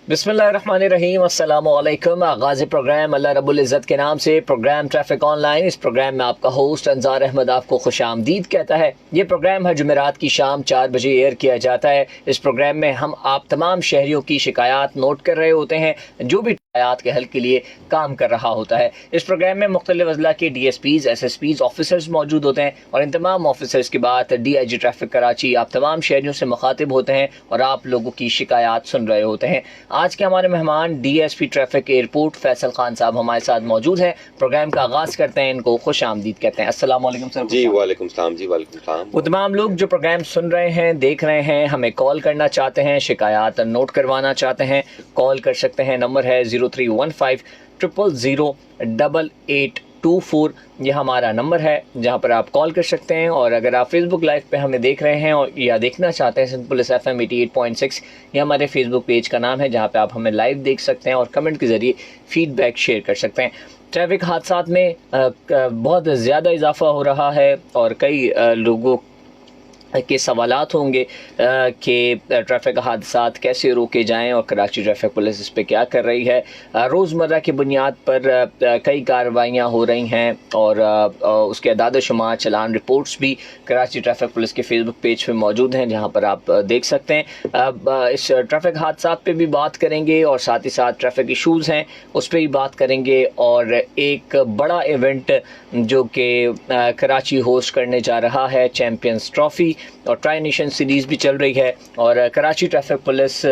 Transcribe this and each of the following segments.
बिस्मिल्लाहिर्रहमानिर्रहीम, अस्सलामुअलैकुम। आगाज़ प्रोग्राम अल्लाह रब्बुल इज़्ज़त के नाम से। Program traffic online. इस प्रोग्राम में आपका होस्ट अंजार अहमद आपको खुशामदीद कहता है। ये प्रोग्राम हर जुमेरात की शाम 4 बजे एयर किया जाता है। इस प्रोग्राम में हम आप तमाम शहरियों की शिकायत नोट कर रहे होते हैं, जो भी शिकायत के हल के लिए काम कर रहा होता है। इस प्रोग्राम में मुख्तलिफ अजला के DSPs, SSPs, ऑफिसर्स मौजूद होते हैं और इन तमाम ऑफिसर्स के बाद DIG ट्रैफिक कराची आप तमाम शहरियों से मुखातिब होते हैं और आप लोगों की शिकायत सुन रहे होते हैं। आज के हमारे मेहमान DSP traffic airport Faisal Khan साहब हमारे साथ मौजूद हैं। प्रोग्राम का आगाज़ करते हैं, इनको खुश आमदीद कहते हैं। अस्सलाम वालेकुम सर। जी वालेकुम सलाम। जी वालेकुम सलाम। वो तमाम लोग जो प्रोग्राम सुन रहे हैं, देख रहे हैं, हमें कॉल करना चाहते हैं, शिकायत नोट करवाना चाहते हैं, कॉल कर सकते हैं। नंबर है 0315 000 8824। ये हमारा नंबर है जहाँ पर आप कॉल कर सकते हैं। और अगर आप फेसबुक लाइव पे हमें देख रहे हैं और या देखना चाहते हैं सिंपल FM 88.6, ये हमारे फेसबुक पेज का नाम है जहाँ पे आप हमें लाइव देख सकते हैं और कमेंट के ज़रिए फीडबैक शेयर कर सकते हैं। ट्रैफिक हादसात में बहुत ज़्यादा इजाफा हो रहा है और कई लोगों के सवालात होंगे कि ट्रैफिक हादसात कैसे रोके जाएं और कराची ट्रैफिक पुलिस इस पे क्या कर रही है। रोज़मर्रा की बुनियाद पर कई कार्रवाइयाँ हो रही हैं और उसके अदाद शुमार चलान रिपोर्ट्स भी कराची ट्रैफिक पुलिस के फेसबुक पेज पे मौजूद हैं जहां पर आप देख सकते हैं। इस ट्रैफिक हादसात पे भी बात करेंगे और साथ ही साथ ट्रैफिक इशूज़ हैं उस पर भी बात करेंगे। और एक बड़ा इवेंट जो कि कराची होस्ट करने जा रहा है, चैम्पियंस ट्रॉफ़ी और ट्राई नेशन सीरीज़ भी चल रही है और कराची ट्रैफिक पुलिस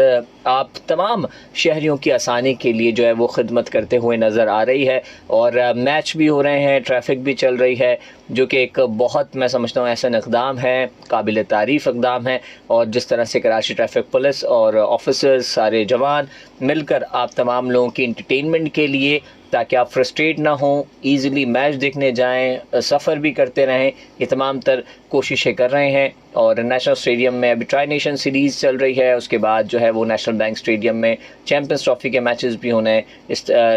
आप तमाम शहरियों की आसानी के लिए जो है वो खिदमत करते हुए नज़र आ रही है। और मैच भी हो रहे हैं, ट्रैफिक भी चल रही है, जो कि एक बहुत, मैं समझता हूँ, ऐसा इक़दाम है, काबिल तारीफ़ इक़दाम है। और जिस तरह से कराची ट्रैफिक पुलिस और ऑफिसर्स, सारे जवान मिलकर आप तमाम लोगों की इंटरटेनमेंट के लिए, ताकि आप फ्रस्ट्रेट ना हों, ईज़िली मैच देखने जाएं, सफ़र भी करते रहें, ये तमाम तर कोशिशें कर रहे हैं। और नेशनल स्टेडियम में अभी ट्राई नेशन सीरीज़ चल रही है, उसके बाद जो है वो नेशनल बैंक स्टेडियम में चैम्पियंस ट्रॉफ़ी के मैचेस भी होने हैं।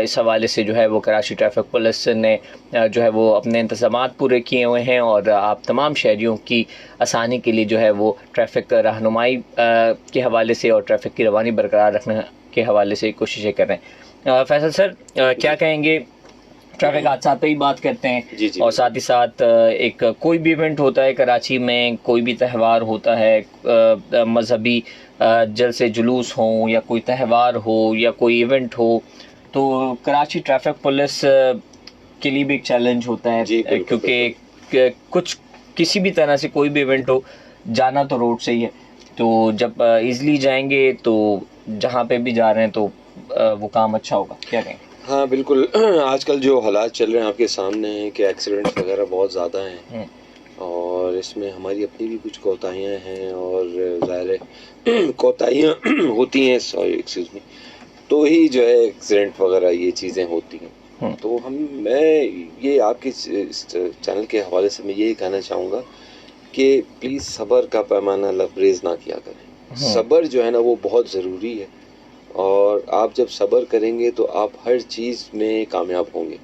इस हवाले से जो है वो कराची ट्रैफिक पुलिस ने जो है वो अपने इंतज़ामात पूरे किए हुए हैं और आप तमाम शहरियों की आसानी के लिए जो है वो ट्रैफिक रहनुमाई के हवाले से और ट्रैफिक की रवानी बरकरार रखने के हवाले से कोशिशें कर रहे हैं। फैसल सर, क्या कहेंगे? ट्रैफिक हादसा पे ही बात करते हैं। जी जी। और साथ ही साथ एक कोई भी इवेंट होता है कराची में, कोई भी त्यौहार होता है, मजहबी जलसे जुलूस हो या कोई त्यौहार हो या कोई इवेंट हो, तो कराची ट्रैफिक पुलिस के लिए भी एक चैलेंज होता है, क्योंकि कुछ किसी भी तरह से कोई भी इवेंट हो, जाना तो रोड से ही है। तो जब ईज़िली जाएंगे तो जहाँ पे भी जा रहे हैं तो वो काम अच्छा होगा। क्या कहें? हाँ बिल्कुल। आजकल जो हालात चल रहे हैं आपके सामने हैं कि एक्सीडेंट्स वगैरह बहुत ज़्यादा हैं और इसमें हमारी अपनी भी कुछ कोताहियाँ हैं और ज़ाहिर है कोताहियाँ होती हैं, सॉरी एक्सक्यूज़ मी, तो ही जो है एक्सीडेंट वगैरह ये चीज़ें होती हैं। तो मैं ये आपके इस चैनल के हवाले से मैं यही कहना चाहूँगा कि प्लीज़ सब्र का पैमाना लबरेज़ ना किया करें। सब्र जो है ना वो बहुत ज़रूरी है और आप जब सब्र करेंगे तो आप हर चीज़ में कामयाब होंगे।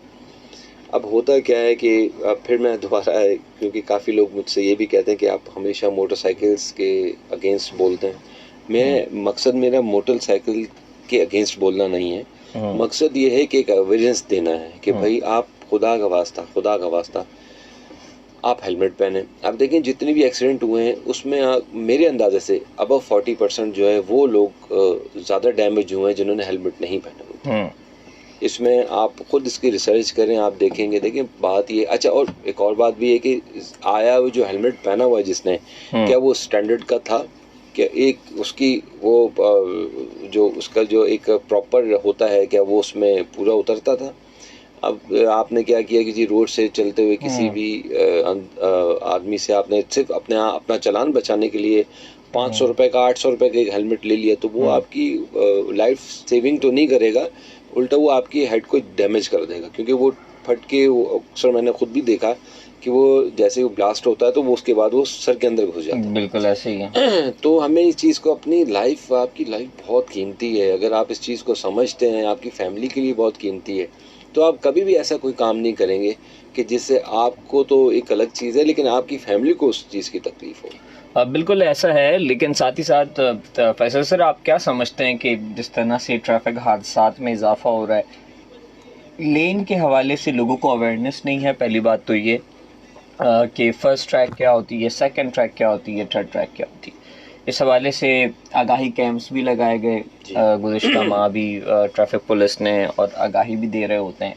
अब होता क्या है कि फिर मैं दोबारा, क्योंकि काफ़ी लोग मुझसे ये भी कहते हैं कि आप हमेशा मोटरसाइकिल्स के अगेंस्ट बोलते हैं। मकसद मेरा मोटरसाइकिल के अगेंस्ट बोलना नहीं है। मकसद ये है कि एक अवेयरनेस देना है कि भाई आप खुदा का वास्ता आप हेलमेट पहने। आप देखें जितने भी एक्सीडेंट हुए हैं उसमें मेरे अंदाजे से अबव 40% जो है वो लोग ज़्यादा डैमेज हुए हैं जिन्होंने हेलमेट नहीं पहने हुए। इसमें आप खुद इसकी रिसर्च करें, आप देखें बात ये। अच्छा, और एक और बात भी है कि आया हुआ जो हेलमेट पहना हुआ है जिसने, क्या वो स्टैंडर्ड का था? क्या एक उसकी वो जो उसका जो एक प्रॉपर होता है, क्या वो उसमें पूरा उतरता था? अब आपने क्या किया कि जी रोड से चलते हुए किसी भी आदमी से आपने सिर्फ अपना चालान बचाने के लिए 500 रुपये का 800 रुपये का एक हेलमेट ले लिया, तो वो आपकी लाइफ सेविंग तो नहीं करेगा, उल्टा वो आपकी हेड को डैमेज कर देगा। क्योंकि वो फट के, अक्सर मैंने खुद भी देखा कि वो जैसे वो ब्लास्ट होता है तो वो उसके बाद वो सर के अंदर घुस जाता है। बिल्कुल ऐसे ही है। तो हमें इस चीज़ को, अपनी लाइफ, आपकी लाइफ बहुत कीमती है, अगर आप इस चीज़ को समझते हैं, आपकी फैमिली के लिए बहुत कीमती है, तो आप कभी भी ऐसा कोई काम नहीं करेंगे कि जिससे आपको तो एक अलग चीज़ है लेकिन आपकी फैमिली को उस चीज़ की तकलीफ हो। बिल्कुल ऐसा है, लेकिन साथ ही साथ फैसल सर, आप क्या समझते हैं कि जिस तरह से ट्रैफिक हादसात में इजाफा हो रहा है, लेन के हवाले से लोगों को अवेयरनेस नहीं है। पहली बात तो ये कि फ़र्स्ट ट्रैक क्या होती है, सेकंड ट्रैक क्या होती है, थर्ड ट्रैक क्या होती है। इस हवाले से आगाही कैंप्स भी लगाए गए गुज़िश्ता माह भी ट्रैफिक पुलिस ने, और आगाही भी दे रहे होते हैं।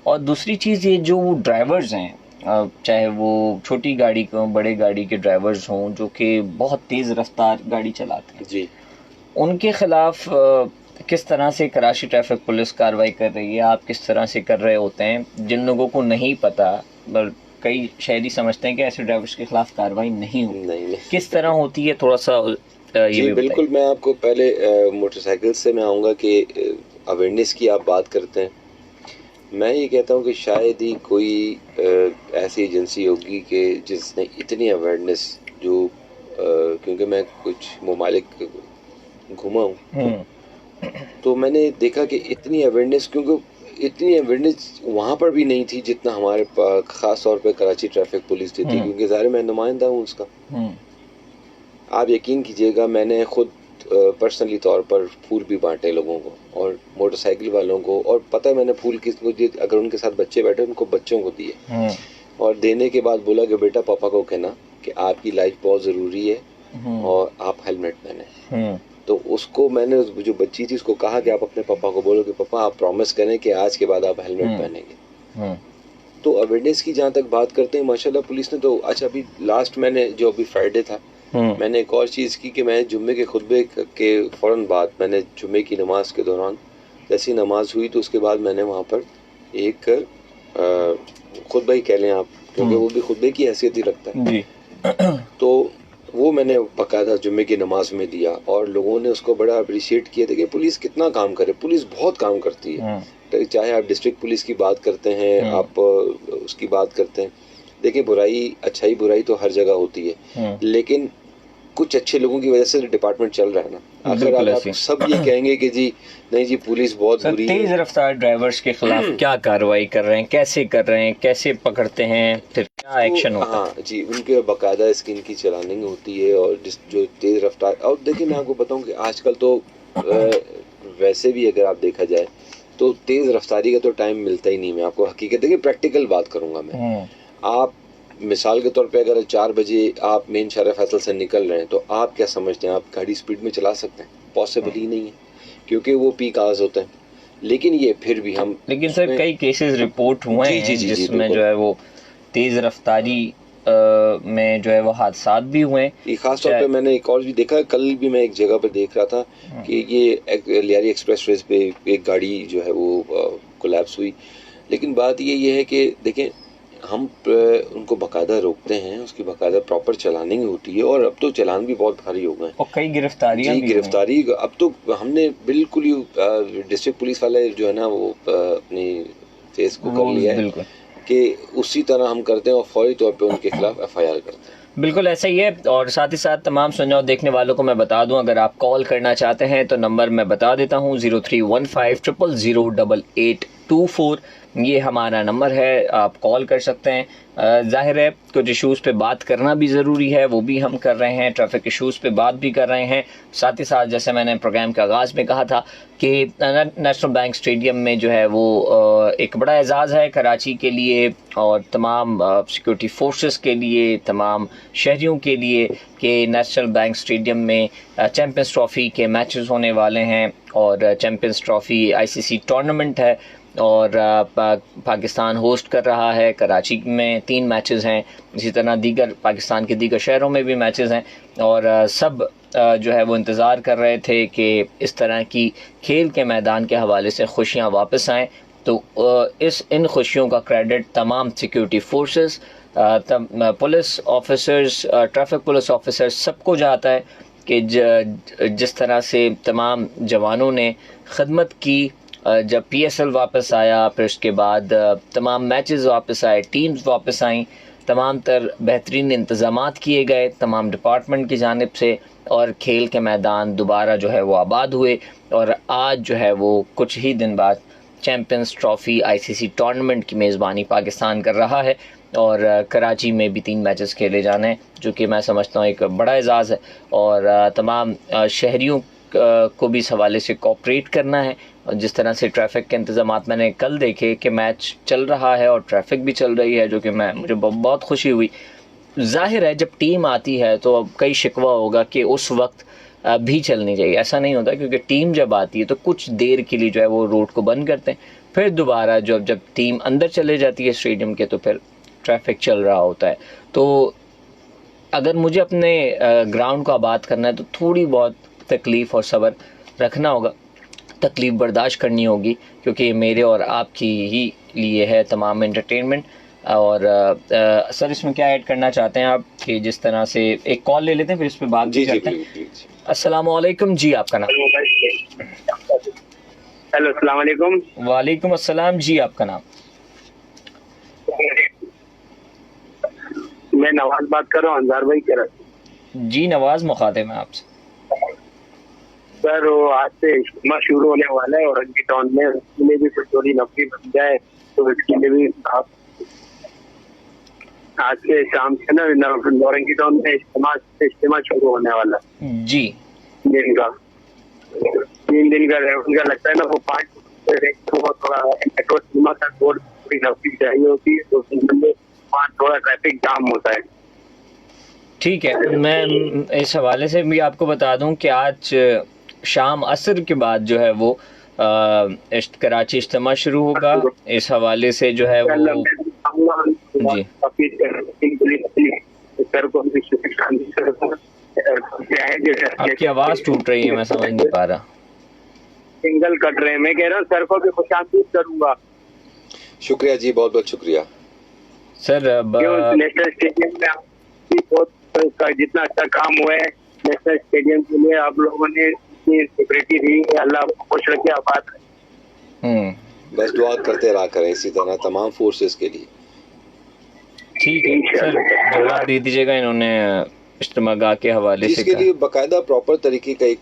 और दूसरी चीज़, ये जो ड्राइवर्स हैं, चाहे वो छोटी गाड़ी को बड़े गाड़ी के ड्राइवर्स हों जो कि बहुत तेज़ रफ्तार गाड़ी चलाते हैं जी, उनके ख़िलाफ़ किस तरह से कराची ट्रैफिक पुलिस कार्रवाई कर रही है, आप किस तरह से कर रहे होते हैं? जिन लोगों को नहीं पता, कई शहरी समझते हैं कि ऐसे ड्राइवर्स के खिलाफ कार्रवाई नहीं होती, नहीं किस तरह होती है, थोड़ा सा ये जी भी बिल्कुल। मैं आपको पहले मोटरसाइकिल से मैं आऊँगा कि अवेयरनेस की आप बात करते हैं। मैं ये कहता हूँ कि शायद ही कोई ऐसी एजेंसी होगी कि जिसने इतनी अवेयरनेस जो क्योंकि मैं कुछ ममालिक घुमा हूँ, तो मैंने देखा कि इतनी अवेयरनेस, क्योंकि इतनी अवेयरनेस वहाँ पर भी नहीं थी जितना हमारे ख़ास तौर पे कराची ट्रैफिक पुलिस देती, क्योंकि ज़ाहिर मैं नुमाइंदा हूँ उसका। आप यकीन कीजिएगा, मैंने खुद पर्सनली तौर पर फूल भी बांटे लोगों को और मोटरसाइकिल वालों को, और पता है मैंने फूल किसको दिए, अगर उनके साथ बच्चे बैठे उनको बच्चों को दिए, और देने के बाद बोला कि बेटा पापा को कहना कि आपकी लाइफ बहुत ज़रूरी है और आप हेलमेट पहने। तो उसको मैंने, जो बच्ची थी उसको कहा कि आप अपने पापा को बोलो कि पापा आप प्रॉमिस करें कि आज के बाद आप हेलमेट पहनेंगे। तो अवेयरनेस की जहाँ तक बात करते हैं, माशाल्लाह पुलिस ने तो, अच्छा अभी लास्ट मैंने जो अभी फ्राइडे था, मैंने एक और चीज़ की कि मैं जुम्मे के खुतबे के फ़ौरन बाद, मैंने जुम्मे की नमाज के दौरान जैसी नमाज हुई तो उसके बाद मैंने वहाँ पर एक खुतबा ही कह लें आप, क्योंकि वो भी खुतबे की हैसियत ही रखता है जी। तो वो मैंने बाकायदा जुम्मे की नमाज में दिया और लोगों ने उसको बड़ा अप्रिशिएट किया था कि पुलिस कितना काम करे। पुलिस बहुत काम करती है, चाहे आप डिस्ट्रिक्ट पुलिस की बात करते हैं, आप उसकी बात करते हैं। देखिए, बुराई अच्छाई बुराई तो हर जगह होती है, लेकिन कुछ अच्छे लोगों की वजह से डिपार्टमेंट चल रहा है ना। अगर आप सब ये कहेंगे कि जी नहीं जी पुलिस बहुत बुरी है, तेज रफ्तार ड्राइवर्स के खिलाफ क्या कार्रवाई कर रहे हैं, कैसे कर रहे हैं, कैसे पकड़ते हैं, फिर क्या एक्शन होता है? हाँ जी, उनके बाकायदा स्किन की चलानिंग होती है, और जो तेज रफ्तार, और देखिए मैं आपको बताऊं कि आजकल तो वैसे भी अगर आप देखा जाए तो तेज रफ्तारी का तो टाइम मिलता ही नहीं। मैं आपको हकीकत, देखिए प्रैक्टिकल बात करूंगा मैं, आप मिसाल के तौर पे अगर 4 बजे आप मेन शहर फैसल से निकल रहे हैं तो आप क्या समझते हैं आप गाड़ी स्पीड में चला सकते हैं? पॉसिबल ही नहीं है, क्योंकि वो पीक आवर्स होते हैं। लेकिन ये फिर भी हम, लेकिन सर कई केसेस रिपोर्ट हुए हैं जिसमें जो है वो तेज रफ्तारी में जो है वो हादसात भी हुए हैं। खास तौर पे मैंने एक और भी देखा, कल भी मैं एक जगह पर देख रहा था कि ये लियारी एक्सप्रेस वे पे एक गाड़ी जो है वो कोलैप्स हुई। लेकिन बात ये है कि देखें, हम उनको बाकायदा रोकते हैं, उसकी बाकायदा प्रॉपर चलानिंग होती है, और अब तो चलान भी बहुत भारी हो गए और कई गिरफ्तारियां भी गिरफ्तारी अब तो हमने बिल्कुल ही डिस्ट्रिक्ट पुलिस वाले जो है ना वो अपनी फेस को कर लिया है कि उसी तरह हम करते हैं और फौरी तौर पे उनके खिलाफ FIR करते हैं। बिल्कुल ऐसा ही है। और साथ ही साथ तमाम सुनने और देखने वालों को मैं बता दूं, अगर आप कॉल करना चाहते हैं तो नंबर मैं बता देता हूं, 0315 000 8824 ये हमारा नंबर है, आप कॉल कर सकते हैं। जाहिर है कुछ इशूज़ पे बात करना भी ज़रूरी है, वो भी हम कर रहे हैं, ट्रैफिक इशूज़ पे बात भी कर रहे हैं। साथ ही साथ जैसे मैंने प्रोग्राम के आगाज़ में कहा था कि नेशनल बैंक स्टेडियम में जो है वो एक बड़ा एजाज़ है कराची के लिए और तमाम सिक्योरिटी फोर्सेस के लिए, तमाम शहरियों के लिए, कि नेशनल बैंक स्टेडियम में चैम्पियंस ट्रॉफ़ी के मैचेस होने वाले हैं। और चैम्पियंस ट्रॉफ़ी ICC टूर्नामेंट है और पाकिस्तान होस्ट कर रहा है। कराची में 3 मैचेस हैं, इसी तरह दीगर पाकिस्तान के दीगर शहरों में भी मैचेस हैं। और सब जो है वो इंतज़ार कर रहे थे कि इस तरह की खेल के मैदान के हवाले से खुशियाँ वापस आएँ। तो इन खुशियों का क्रेडिट तमाम security forces, police officers, traffic police officers सबको जाता है कि जिस तरह से तमाम जवानों ने खिदमत की। जब PSL वापस आया, फिर उसके बाद तमाम मैचेस वापस आए, टीम्स वापस आईं, तमाम तर बेहतरीन इंतज़ामात किए गए तमाम डिपार्टमेंट की जानिब से, और खेल के मैदान दोबारा जो है वो आबाद हुए। और आज जो है वो कुछ ही दिन बाद चैम्पियंस ट्रॉफ़ी ICC टूर्नामेंट की मेज़बानी पाकिस्तान कर रहा है। और कराची में भी 3 मैचेस खेले जाने हैं, जो कि मैं समझता हूँ एक बड़ा एजाज़ है। और तमाम शहरियों को भी इस हवाले से कोऑपरेट करना है। और जिस तरह से ट्रैफिक के इंतज़ामात मैंने कल देखे कि मैच चल रहा है और ट्रैफिक भी चल रही है, जो कि मुझे बहुत खुशी हुई। ज़ाहिर है जब टीम आती है तो अब कई शिकवा होगा कि उस वक्त भी चलनी चाहिए, ऐसा नहीं होता, क्योंकि टीम जब आती है तो कुछ देर के लिए जो है वो रोड को बंद करते हैं, फिर दोबारा जब टीम अंदर चले जाती है स्टेडियम के तो फिर ट्रैफिक चल रहा होता है। तो अगर मुझे अपने ग्राउंड को आबाद करना है तो थोड़ी बहुत तकलीफ़ और सब्र रखना होगा, तकलीफ़ बर्दाश्त करनी होगी, क्योंकि मेरे और आपकी ही लिए है तमाम एंटरटेनमेंट। और सर इसमें क्या ऐड करना चाहते हैं आप कि जिस तरह से एक कॉल ले लेते हैं फिर इस पर बात भी करते हैं। अस्सलाम वालेकुम जी, आपका नाम? हेलो, अस्सलाम वालेकुम। वालेकुम अस्सलाम जी, आपका नाम? मैं नवाज बात कर रहा हूँ, अंजार भाई कह रहा। जी नवाज, मुखातिब है आपसे। सर वो आज से इज्तिमा शुरू होने वाला है और रंगी टाउन में, उसके लिए भी कुछ थोड़ी नफरी बन जाए तो इसके लिए भी आप आज से शाम से ना नौरंगी टाउन में इज्तिमा शुरू होने वाला है जी। दिन का 3 दिन का उनका लगता है ना, वो 5 थोड़ा मेट्रो सिनेमा का बोर्ड थोड़ी नफरी चाहिए होती है, तो वहाँ थोड़ा ट्रैफिक जाम होता है। ठीक है, मैं इस हवाले से भी आपको बता दूं कि आज शाम असर के बाद जो है वो कराची इज्तिमा शुरू होगा। इस हवाले से जो है वो जी आपकी आवाज़ टूट रही है, मैं समझ नहीं पा रहा। सिंगल कट रहे हैं, मैं कह रहा हूँ सर को भी खुशामदीद करूंगा। शुक्रिया जी, बहुत बहुत शुक्रिया सर। नेशनल स्टेडियम में जितना अच्छा काम हुआ है नेशनल स्टेडियम के लिए, आप लोगों ने इतनी सिक्योरिटी दी, अल्लाह खुश रखे, आबाद। बस दुआ करते रहा करें इसी तरह तमाम फोर्सेस के लिए। ठीक है सर, जवाब दे दीजिएगा। इन्होंने इज्तिमागाह के हवाले से इसके लिए बाकायदा प्रॉपर तरीके का एक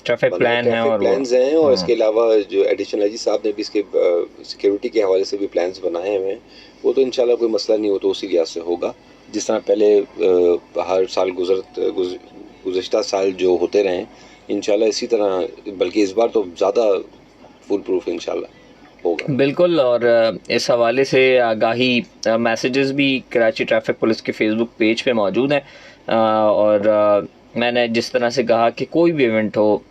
ट्रैफिक प्लान है और प्लान्स हैं, और इसके अलावा जो एडिशनल जी साहब ने भी इसके सिक्योरिटी के हवाले से भी प्लान्स बनाए हुए हैं। वो तो इंशाल्लाह कोई मसला नहीं हो तो उसी लिहाज से होगा, जिस तरह पहले हर साल गुज़श्ता साल जो होते रहे, इंशाल्लाह इसी तरह, बल्कि इस बार तो ज़्यादा फुल प्रूफ इंशाल्लाह होगा। बिल्कुल। और इस हवाले से आगाही मैसेजेस भी कराची ट्रैफिक पुलिस के फेसबुक पेज पे मौजूद हैं। और मैंने जिस तरह से कहा कि कोई भी इवेंट हो,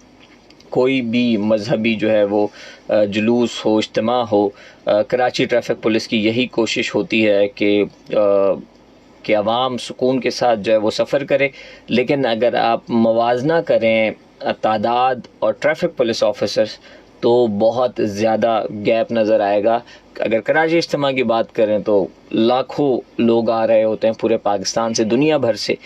कोई भी मजहबी जो है वो जुलूस हो, इज्तिमा हो, कराची ट्रैफिक पुलिस की यही कोशिश होती है कि आवाम सुकून के साथ जो है वो सफ़र करे। लेकिन अगर आप मवाजना करें तादाद और ट्रैफिक पुलिस ऑफिसर्स तो बहुत ज़्यादा गैप नज़र आएगा। अगर कराची इज्तिमा की बात करें तो लाखों लोग आ रहे होते हैं पूरे पाकिस्तान से, दुनिया भर से,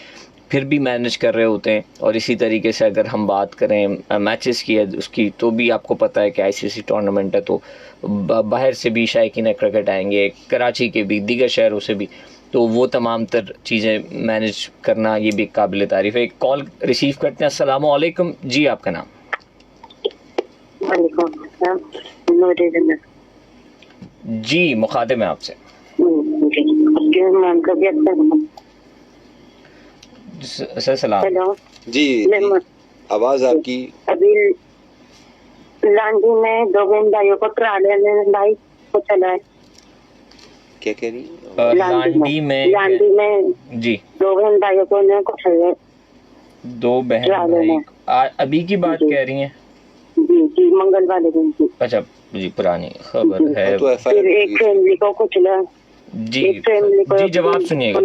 फिर भी मैनेज कर रहे होते हैं। और इसी तरीके से अगर हम बात करें मैचेस की उसकी, तो भी आपको पता है कि आईसीसी टूर्नामेंट है, तो बाहर से भी शायकीन क्रिकेट आएंगे, कराची के भी, दीगर शहरों से भी, तो वो तमाम तर चीज़ें मैनेज करना ये भी काबिल तारीफ़ है। एक कॉल रिसीव करते हैं। अस्सलाम वालेकुम जी, आपका नाम? जी, मुखातिब है आपसे। सर सलाम जी, आवाज आपकी। अभी लांडी में 2 बहन भाइयों को भाई को चला है। क्या कह रही है? लांडी में जी 2 बहन भाइयों को चला है। 2 बहन भाई अभी की बात कह रही हैं? जी, मंगलवार दिन की। अच्छा जी, पुरानी खबर है। तो फिर एक फैमिली को कुचला जी जी, जवाब सुनिएगा।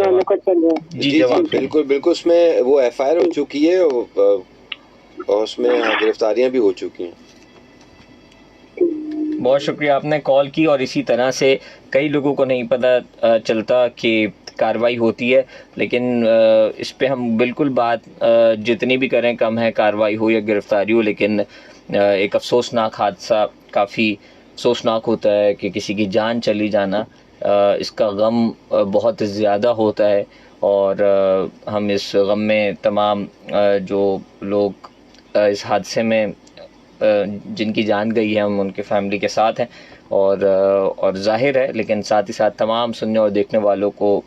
जी जवाब बिल्कुल उसमें वो एफआईआर हो चुकी है और उसमें गिरफ्तारियां भी हो चुकी हैं। बहुत शुक्रिया, आपने कॉल की। और इसी तरह से कई लोगों को नहीं पता चलता कि कार्रवाई होती है, लेकिन इस पे हम बिल्कुल बात जितनी भी करें कम है, कार्रवाई हो या गिरफ्तारी हो। लेकिन एक अफसोसनाक हादसा, काफ़ी अफसोसनाक होता है कि किसी की जान चली जाना, इसका गम बहुत ज़्यादा होता है। और हम इस गम में तमाम जो लोग इस हादसे में जिनकी जान गई है, हम उनके फैमिली के साथ हैं। और जाहिर है, लेकिन साथ ही साथ तमाम सुनने और देखने वालों को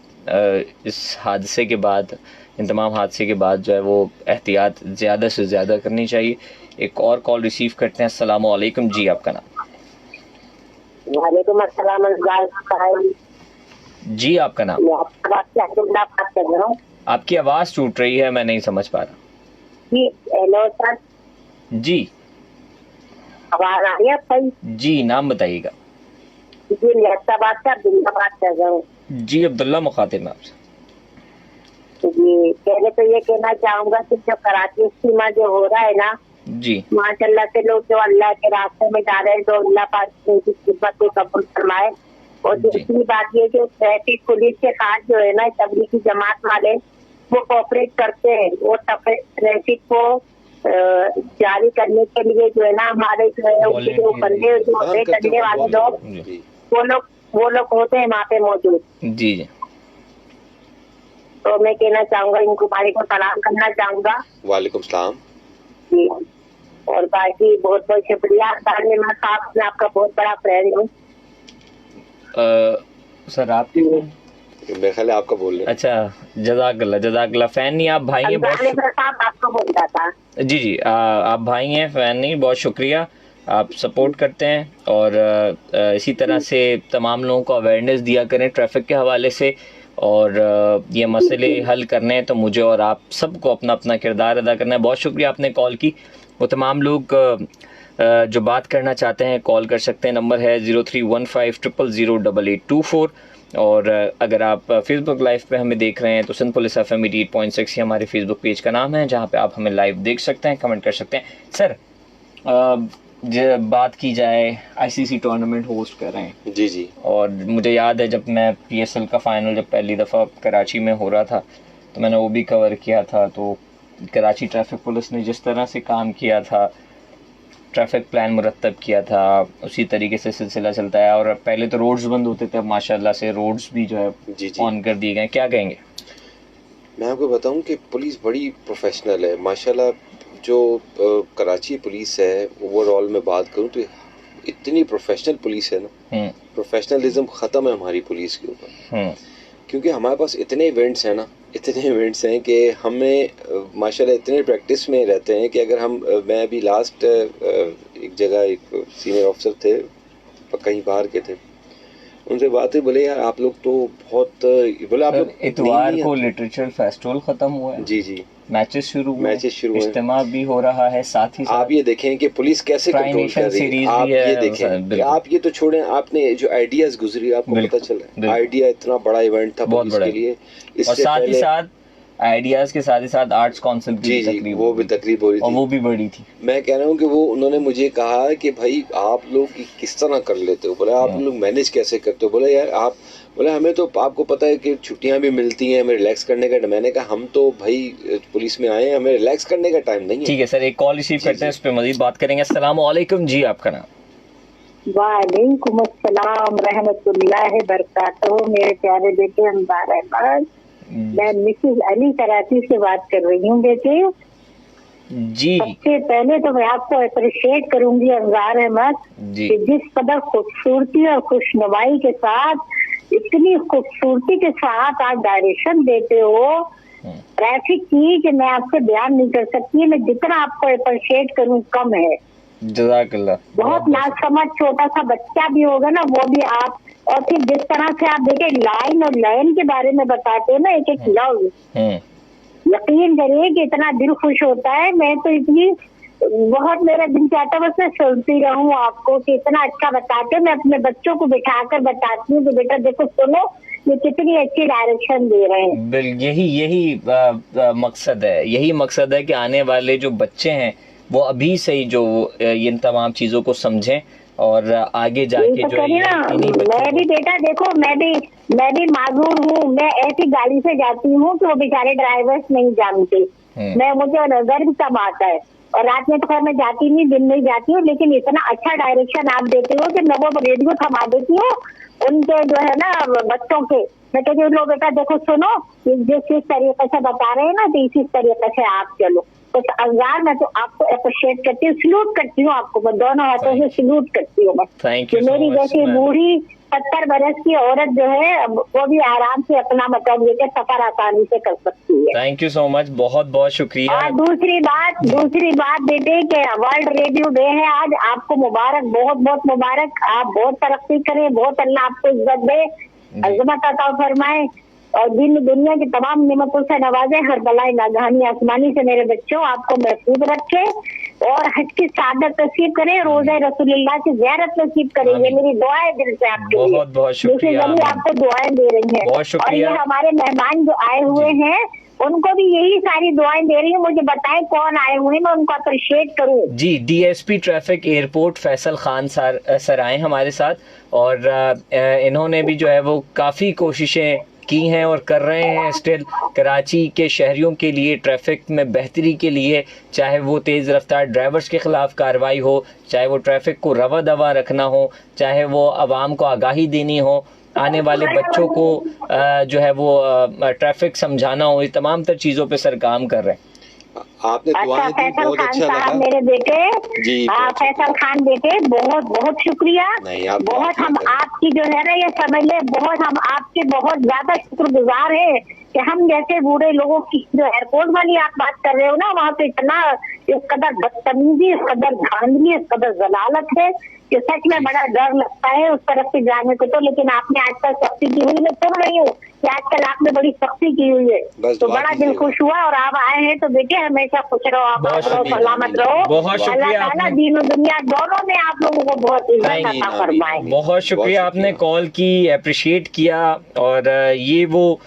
इस हादसे के बाद, इन तमाम हादसे के बाद जो है वो एहतियात ज़्यादा से ज़्यादा करनी चाहिए। एक और कॉल रिसीव करते हैं। अस्सलाम वालेकुम जी, आपका नाम? वालेकुम अस्सलाम। जी, आपका नाम? आपकी आवाज़ टूट रही है, मैं नहीं समझ पा रहा। जी हेलो सर। जी आवाज आ रही है भाई? जी, नाम बताइएगा। जी लियाबाद से अब्दुल्ला बात कर रहा हूँ। जी अब्दुल्ला, मुखातिब में आपसे। जी पहले तो ये कहना चाहूंगा कि जो कराची इज्तिमा जो हो रहा है ना, जी माशाल्लाह से लोग जो अल्लाह के रास्ते में जा रहे हैं, तो अल्लाह पाक उनकी खिदमत को कबूल फरमाए। और दूसरी बात ये कि ट्रैफिक पुलिस के साथ जो है ना तबलीगी जमात वाले वो कोऑपरेट करते हैं, वो ट्रैफिक को जारी करने के लिए जो है ना हमारे जो है उनके जो बंदे जो होते हैं करने वाले लोग वो लोग होते हैं वहाँ पे मौजूद। जी जी, तो मैं कहना चाहूंगा, इनको भाई को सलाम करना चाहूंगा। वालेकुम सलाम जी, और बाकी बहुत बहुत शुक्रिया। मैं आपका बहुत बड़ा फ्रेंड हूँ। सर आपके मेरे ख्याल है आपका बोल रहे हैं। अच्छा, जज़ाकल्लाह। फैन नहीं, आप भाई हैं, बहुत आपको बोलता था। जी जी, आप भाई हैं, फैन नहीं, बहुत शुक्रिया, आप सपोर्ट करते हैं। और इसी तरह से तमाम लोगों को अवेयरनेस दिया करें ट्रैफिक के हवाले से, और ये मसले हल करने हैं तो मुझे और आप सबको अपना अपना किरदार अदा करना है। बहुत शुक्रिया आपने कॉल की। वो तमाम लोग जो बात करना चाहते हैं कॉल कर सकते हैं। नंबर है 0315000824। और अगर आप फेसबुक लाइव पे हमें देख रहे हैं तो सिंध पुलिस FM 88.6 ही हमारे फेसबुक पेज का नाम है, जहाँ पे आप हमें लाइव देख सकते हैं, कमेंट कर सकते हैं। सर जब बात की जाए, ICC टूर्नामेंट होस्ट कर रहे हैं। जी जी, और मुझे याद है जब मैं PSL का फाइनल जब पहली दफ़ा कराची में हो रहा था तो मैंने वो भी कवर किया था। तो कराची ट्रैफिक पुलिस ने जिस तरह से काम किया था, ट्रैफिक प्लान मुरतब किया था, उसी तरीके से सिलसिला चलता है। और पहले तो रोड्स बंद होते थे, अब माशाल्लाह से रोड्स भी जो है ऑन कर दिए गए। क्या कहेंगे? मैं आपको बताऊं कि पुलिस बड़ी प्रोफेशनल है माशाल्लाह। जो कराची पुलिस है ओवरऑल में बात करूं तो इतनी प्रोफेशनल पुलिस है ना, प्रोफेशनलिज्म ख़त्म है हमारी पुलिस के ऊपर। क्योंकि हमारे पास इतने इवेंट्स हैं ना, इतने इवेंट्स हैं कि हमें माशाल्लाह इतने प्रैक्टिस में रहते हैं कि अगर हम मैं अभी लास्ट एक जगह एक सीनियर ऑफिसर थे, कहीं बाहर के थे, उनसे बात हुई, बोले यार आप लोग तो बहुत, बोले आप लोग इतवार को लिटरेचर फेस्टिवल खत्म हुआ है। जी जी, मैचेस शुरू हुए, इज्तिमा भी हो रहा है, साथ ही साथ आप ये देखें कि पुलिस कैसे कंट्रोल कर रही है। आप ये देखें, आप ये तो छोड़ें, आपने जो आइडियाज गुजरी आपको पता चला, आइडिया इतना बड़ा इवेंट था पुलिस के लिए। और साथ ही साथ आइडियाज के साथ ही साथ आर्ट्स काउंसिल की तकरीब, वो भी तकरीब हो रही थी, और वो भी बड़ी थी। मैं कह रहा हूँ कि वो उन्होंने मुझे कहा कि भाई आप लोग किस तरह कर लेते हो, बोला आप लोग मैनेज कैसे करते हो। बोला यार आप, बोला हमें तो आपको पता है कि छुट्टियां भी मिलती हैं, हमें रिलैक्स करने का। मैंने कहा हम तो भाई पुलिस में आए हैं, हमें रिलैक्स करने का टाइम नहीं है। ठीक है सर, एक कॉल रिसीव करते हैं, उस पर मजीद बात करेंगे। अस्सलाम वालेकुम जी, आपका नाम? वालेकुम अस्सलाम रहमतुल्लाहि बरकातहू। मेरे प्यारे बेटे अंसार अहमद, मैं मिसेस अली कराची से बात कर रही हूँ बेटे जी। सबसे पहले तो मैं आपको अप्रिशिएट करूंगी अंसार अहमद कि जिस कदर खूबसूरती और खुशनुमाई के साथ, इतनी खूबसूरती के साथ आप डायरेक्शन देते हो ट्रैफिक की कि मैं आपसे बयान नहीं कर सकती। मैं जितना आपको अप्रिशिएट करूँ कम है। जज़ाकल्लाह। बहुत नासमझ छोटा सा बच्चा भी होगा ना, वो भी आप, और फिर जिस तरह से आप देखे लाइन और लाइन के बारे में बताते हो ना, एक एक लफ्ज, यकीन करिए कि इतना दिल खुश होता है। मैं तो इतनी बहुत, मेरा दिल चाहता बस मैं सुनती रहूं आपको कि इतना अच्छा बताते हो। मैं अपने बच्चों को बिठाकर बताती हूँ कि बेटा देखो सुनो, ये कितनी अच्छी डायरेक्शन दे रहे हैं। यही मकसद है, यही मकसद है कि आने वाले जो बच्चे हैं वो अभी से ही जो इन तमाम चीजों को समझें और आगे जाके तो जो मैं भी बेटा देखो, मैं भी माजूर हूँ। मैं ऐसी गाड़ी से जाती हूँ कि वो बेचारे ड्राइवर्स नहीं जानते। मुझे गर्व कम आता है, और रात में तो खैर मैं जाती नहीं, दिन में जाती हूँ, लेकिन इतना अच्छा डायरेक्शन आप देते हो कि मैं वो रेडियो थमा देती हूँ उनके जो है ना बच्चों के। मैं कहती हूँ लो बेटा देखो सुनो, जिस तरीके से बता रहे हैं ना तो इसी तरीके से आप चलो। तो अज़ार मैं तो आपको अप्रिशिएट करती हूँ, सल्यूट करती हूँ आपको, मैं दोनों हाथों से सल्यूट करती हूँ। Thank you. मेरी जैसी बूढ़ी 70 बरस की औरत जो है वो भी आराम से अपना मतलब लेकर सफर आसानी से कर सकती है। थैंक यू सो मच, बहुत बहुत शुक्रिया। और दूसरी बात बेटे के वर्ल्ड रेडियो डे है आज, आपको मुबारक, बहुत बहुत मुबारक। आप बहुत तरक्की करें, बहुत अल्लाह आपको इज्जत दे, अज़मत अता फरमाए और दुनिया की तमाम निमतों से नवाजे, हर बलाई नागहानी आसमानी से मेरे बच्चों आपको महफूज रखे और हज की सादत नसीब करें, रोज़े रसूलुल्लाह की ज़ियारत नसीब करें। ये मेरी दुआ है दिल से आपके लिए, बहुत बहुत शुक्रिया। आपको दुआएं दे रही हैं। बहुत शुक्रिया। और ये हमारे मेहमान जो आए हुए हैं उनको भी यही सारी दुआएं दे रही हूँ। मुझे बताएं कौन आए हुए हैं, मैं उनको अप्रिशिएट करूँ। जी, DSP traffic airport Faisal Khan sir आए हमारे साथ और इन्होंने भी जो है वो काफ़ी कोशिशें की हैं और कर रहे हैं स्टिल कराची के शहरियों के लिए ट्रैफिक में बेहतरी के लिए, चाहे वो तेज़ रफ्तार ड्राइवर्स के ख़िलाफ़ कार्रवाई हो, चाहे वो ट्रैफिक को रवा दवा रखना हो, चाहे वो आवाम को आगाही देनी हो, आने वाले बच्चों को जो है वो ट्रैफिक समझाना हो, ये तमाम तर चीज़ों पे सर काम कर रहे हैं। आपने दुआएं दी, बहुत अच्छा लगा मेरे बेटे जी। फैसल खान बेटे बहुत बहुत शुक्रिया। बहुत हम आपकी जो है ना ये समझ ले, बहुत हम आपके बहुत ज्यादा शुक्रगुजार हैं कि हम जैसे बूढ़े लोगों की जो एयरपोर्ट वाली आप बात कर रहे हो ना, वहाँ पे इतना इस कदर बदतमीजी, इस कदर धांधली, इस कदर जलालत है कि सच में बड़ा डर लगता है उस तरफ से जाने को। तो लेकिन आपने आजकल सख्ती की हुई, मैं सुन रही हूँ कि आजकल आपने बड़ी सख्ती की हुई है, तो बड़ा दिल खुश हुआ। और आप आए हैं तो बेटे हमेशा खुश रहो, आप रहो, सलामत रहो। बहुत शुक्रिया। अल्लाह ताला दीन और दुनिया दोनों में आप लोगों को बहुत इज्जत अता फरमाए। बहुत शुक्रिया, आपने कॉल की, अप्रिशिएट किया। और ये वो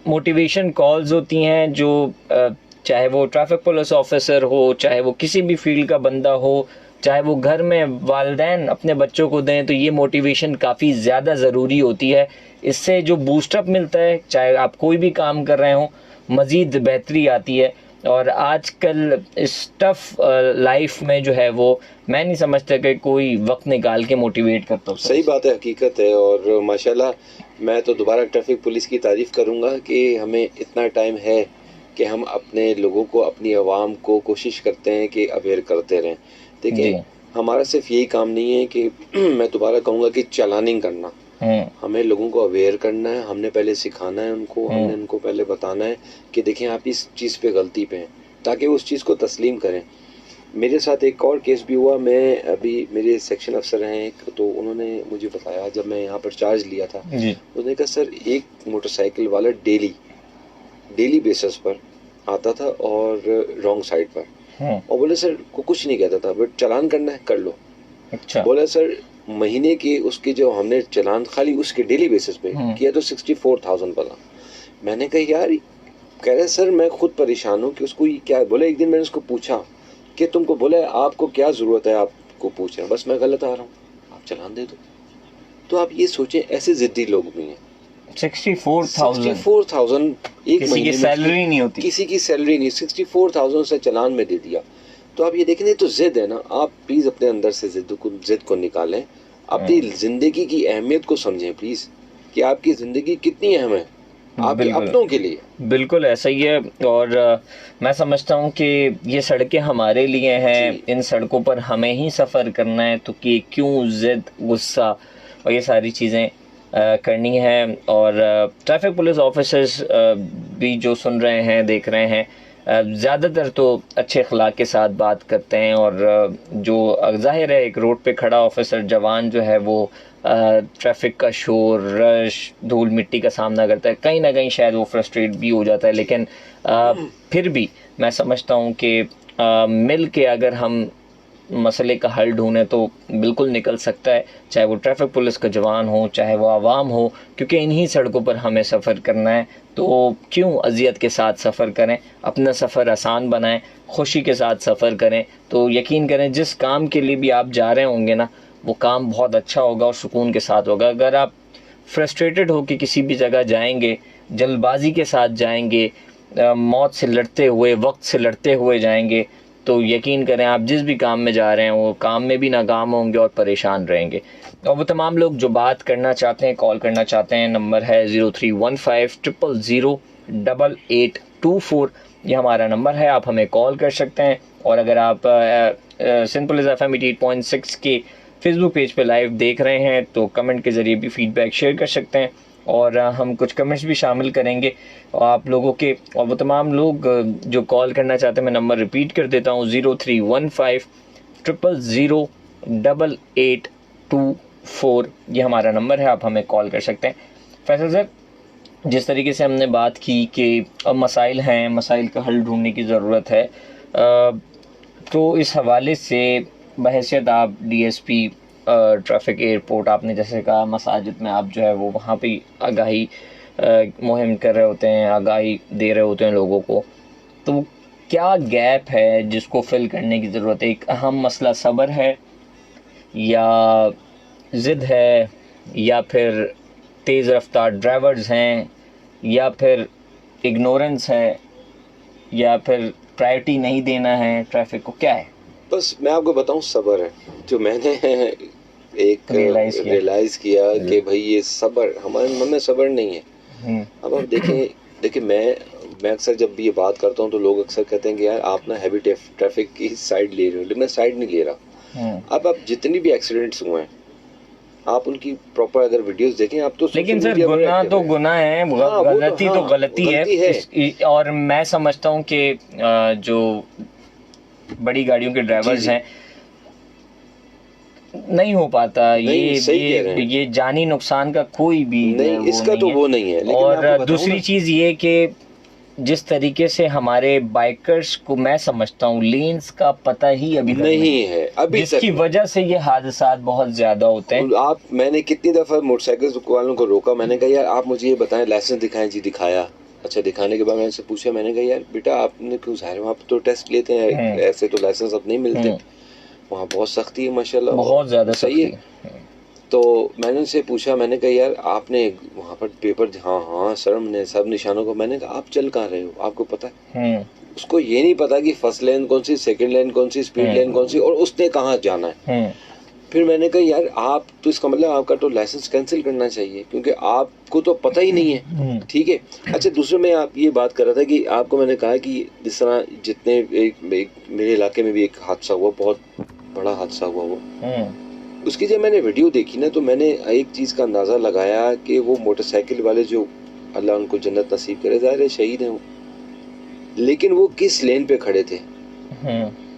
मोटिवेशन कॉल्स होती हैं जो चाहे वो ट्रैफिक पुलिस ऑफिसर हो, चाहे वो किसी भी फील्ड का बंदा हो, चाहे वो घर में वालिदैन अपने बच्चों को दें, तो ये मोटिवेशन काफ़ी ज़्यादा ज़रूरी होती है। इससे जो बूस्टअप मिलता है, चाहे आप कोई भी काम कर रहे हो, मज़ीद बेहतरी आती है। और आजकल इस टफ लाइफ में जो है वो मैं नहीं समझता कि कोई वक्त निकाल के मोटिवेट करता हूँ। सही बात है, हकीकत है। और माशाल्लाह मैं तो दोबारा ट्रैफिक पुलिस की तारीफ़ करूँगा कि हमें इतना टाइम है कि हम अपने लोगों को, अपनी आवाम को कोशिश करते हैं कि अवेयर करते रहें। देखिए हमारा सिर्फ यही काम नहीं है कि मैं दोबारा कहूँगा कि चलानिंग करना, हमें लोगों को अवेयर करना है, हमने पहले सिखाना है उनको, हमने उनको पहले बताना है कि देखें आप इस चीज़ पे गलती पे हैं, ताकि वो उस चीज़ को तस्लीम करें। मेरे साथ एक और केस भी हुआ, मैं अभी मेरे सेक्शन अफसर हैं तो उन्होंने मुझे बताया, जब मैं यहाँ पर चार्ज लिया था, उन्होंने कहा सर एक मोटरसाइकिल वाला डेली बेसिस पर आता था और रॉन्ग साइड पर, और बोले सर को कुछ नहीं कहता था, बट चालान करना है कर लो। अच्छा। बोला सर महीने के उसके जो हमने चालान खाली उसके डेली बेसिस पे किया तो 64,000 बना। मैंने कहा यार, कह रहे सर मैं खुद परेशान हूँ कि उसको क्या। बोले एक दिन मैंने उसको पूछा कि तुमको, बोले आपको क्या ज़रूरत है आपको पूछ रहे हैं, बस मैं गलत आ रहा हूँ, आप चालान दे दो। तो आप ये सोचें ऐसे ज़िद्दी लोग भी हैं। 64,000 एक किसी की सैलरी नहीं होती, किसी की सैलरी नहीं, 64,000 से चालान में दे दिया। तो आप ये देखें, तो जिद है ना, आप प्लीज़ अपने अंदर से जिद को निकालें, अपनी ज़िंदगी की अहमियत को समझें प्लीज़, कि आपकी ज़िंदगी कितनी अहम है आपके अपनों के लिए। बिल्कुल ऐसा ही है। और मैं समझता हूँ कि ये सड़कें हमारे लिए हैं, इन सड़कों पर हमें ही सफ़र करना है, तो कि क्यों जिद, गुस्सा और ये सारी चीज़ें करनी है। और ट्रैफिक पुलिस ऑफिसर्स भी जो सुन रहे हैं, देख रहे हैं, ज़्यादातर तो अच्छे अखलाक के साथ बात करते हैं। और जो ज़ाहिर है एक रोड पे खड़ा ऑफिसर जवान जो है वो ट्रैफिक का शोर, रश, धूल मिट्टी का सामना करता है, कहीं ना कहीं शायद वो फ्रस्ट्रेट भी हो जाता है। लेकिन फिर भी मैं समझता हूँ कि मिल के अगर हम मसले का हल ढूंढें तो बिल्कुल निकल सकता है, चाहे वो ट्रैफिक पुलिस का जवान हो, चाहे वो आवाम हो, क्योंकि इन्हीं सड़कों पर हमें सफ़र करना है। तो क्यों अजियत के साथ सफ़र करें, अपना सफ़र आसान बनाएं, खुशी के साथ सफ़र करें। तो यकीन करें जिस काम के लिए भी आप जा रहे होंगे ना, वो काम बहुत अच्छा होगा और सुकून के साथ होगा। अगर आप फ्रस्ट्रेटेड हो कि किसी भी जगह जाएंगे, जल्दबाजी के साथ जाएंगे, मौत से लड़ते हुए, वक्त से लड़ते हुए जाएंगे, तो यकीन करें आप जिस भी काम में जा रहे हैं वो काम में भी नाकाम होंगे और परेशान रहेंगे। और वो तमाम लोग जो बात करना चाहते हैं, कॉल करना चाहते हैं, नंबर है 0315 000 8824। ये हमारा नंबर है, आप हमें कॉल कर सकते हैं। और अगर आप सिंध पुलिस FM 88.6 के फेसबुक पेज पे लाइव देख रहे हैं तो कमेंट के ज़रिए भी फीडबैक शेयर कर सकते हैं, और हम कुछ कमेंट्स भी शामिल करेंगे और आप लोगों के। और वो तमाम लोग जो कॉल करना चाहते हैं, मैं नंबर रिपीट कर देता हूँ, 0315 000 8824, ये हमारा नंबर है, आप हमें कॉल कर सकते हैं। फैसल सर, जिस तरीके से हमने बात की कि अब मसाइल हैं, मसाइल का हल ढूंढने की ज़रूरत है, तो इस हवाले से बहैसियत आप DSP ट्रैफिक एयरपोर्ट, आपने जैसे कहा मसाजिद में आप जो है वो वहाँ पे आगाही मुहिम कर रहे होते हैं, आगाही दे रहे होते हैं लोगों को, तो क्या गैप है जिसको फिल करने की ज़रूरत है? एक अहम मसला सब्र है, या ज़िद है, या फिर तेज़ रफ्तार ड्राइवर्स हैं, या फिर इग्नोरेंस है, या फिर प्रायोरिटी नहीं देना है ट्रैफिक को? क्या है? बस मैं आपको बताऊं, सब्र है जो मैंने एक रियलाइज किया कि भाई ये सब्र हमारे मन में सब्र नहीं है। अब आप देखिए मैं अक्सर जब भी ये बात करता हूँ तो लोग अक्सर कहते हैं कि यार आप ना हैवी ट्रैफिक की साइड ले रहे हो, लेकिन मैं साइड नहीं ले रहा। अब आप जितनी भी एक्सीडेंट्स हुए हैं आप उनकी प्रॉपर अगर वीडियोस देखें आप तो, लेकिन सर गुनाह तो गुनाह है, गलती तो गलती है। और मैं समझता हूँ कि जो बड़ी गाड़ियों के ड्राइवर्स हैं नहीं हो पाता, ये जानी नुकसान का कोई भी नहीं, इसका तो वो नहीं है। और दूसरी चीज ये कि जिस तरीके से हमारे बाइकर्स को मैं समझता हूँ लेन्स का पता ही अभी नहीं है, अभी जिसकी वजह से ये हादसात बहुत ज्यादा होते हैं। मैंने कितनी दफा मोटरसाइकिल वालों को रोका, मैंने कहा यार आप मुझे ये बताएं, लाइसेंस दिखाएं जी। दिखाया, अच्छा दिखाने के बाद मैंने से पूछा, मैंने कहा यार बेटा आपने क्यों, जाहिर वहाँ तो टेस्ट लेते हैं, ऐसे तो लाइसेंस अब नहीं मिलते, वहाँ बहुत सख्ती है माशाल्लाह, बहुत ज्यादा सही है। तो मैंने उनसे पूछा, मैंने कहा यार आपने वहाँ पर पेपर, हाँ सर हमने सब निशानों को, मैंने कहा आप चल कहाँ रहे हो, आपको पता है? उसको ये नहीं पता कि फर्स्ट लेन कौन सी, सेकंड लेन कौन सी, स्पीड लेन कौन सी, और उसने कहाँ जाना है। फिर मैंने कहा यार आप तो, इसका मतलब आपका तो लाइसेंस कैंसिल करना चाहिए, क्योंकि आपको तो पता ही नहीं है। ठीक है, अच्छा दूसरे में आप ये बात कर रहा था कि आपको मैंने कहा कि जिस तरह जितने मेरे इलाके में भी एक हादसा हुआ, बहुत बड़ा हादसा हुआ वो, उसकी जब मैंने वीडियो देखी ना तो मैंने एक चीज़ का अंदाज़ा लगाया कि वो मोटरसाइकिल वाले जो, अल्लाह उनको जन्नत नसीब करे, ज़ाहिर है शहीद हैं वो, लेकिन वो किस लेन पे खड़े थे।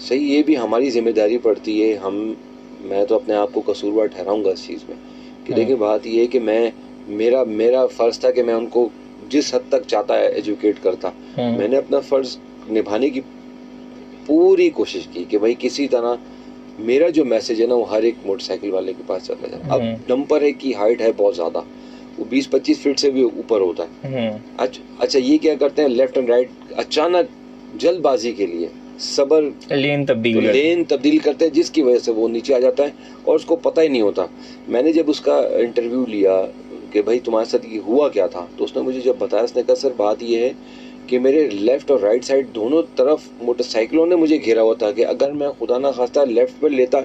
सही, ये भी हमारी जिम्मेदारी पड़ती है। मैं तो अपने आप को कसूरवार ठहराऊंगा इस चीज़ में कि देखिए बात ये है कि मेरा फ़र्ज़ था कि मैं उनको जिस हद तक चाहता है एजुकेट करता, मैंने अपना फ़र्ज़ निभाने की पूरी कोशिश की कि भाई किसी तरह मेरा जो मैसेज है ना वो हर एक मोटरसाइकिल वाले के पास चला जाए। अब डंपर है की हाइट है बहुत ज़्यादा, वो 20-25 फीट से भी ऊपर होता है। अच्छा ये क्या करते हैं, लेफ्ट एंड राइट अचानक जल्दबाजी के लिए सब्र लेन तब्दील करते हैं, जिसकी वजह से वो नीचे आ जाता है और उसको पता ही नहीं होता। मैंने जब उसका इंटरव्यू लिया कि भाई तुम्हारे साथ ये हुआ क्या था, तो उसने मुझे जब बताया, उसने कहा सर बात ये है कि मेरे लेफ्ट और राइट साइड दोनों तरफ मोटरसाइकिलों ने मुझे घेरा हुआ था कि अगर मैं खुदा ना खास्ता लेफ्ट पे लेता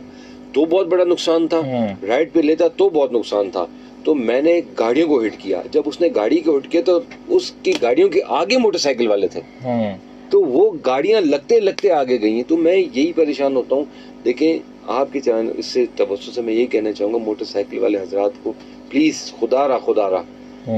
तो बहुत बड़ा नुकसान था, राइट पे लेता तो बहुत नुकसान था। तो मैंने गाड़ियों को हिट किया, जब उसने गाड़ी को हिट किया तो उसकी गाड़ियों के आगे मोटरसाइकिल वाले थे, तो वो गाड़ियां लगते लगते आगे गई हैं। तो मैं यही परेशान होता हूँ। देखें आपके चैनल इससे तवज्जो से मैं यही कहना चाहूँगा मोटरसाइकिल वाले हजरात को, प्लीज़ खुदा रहा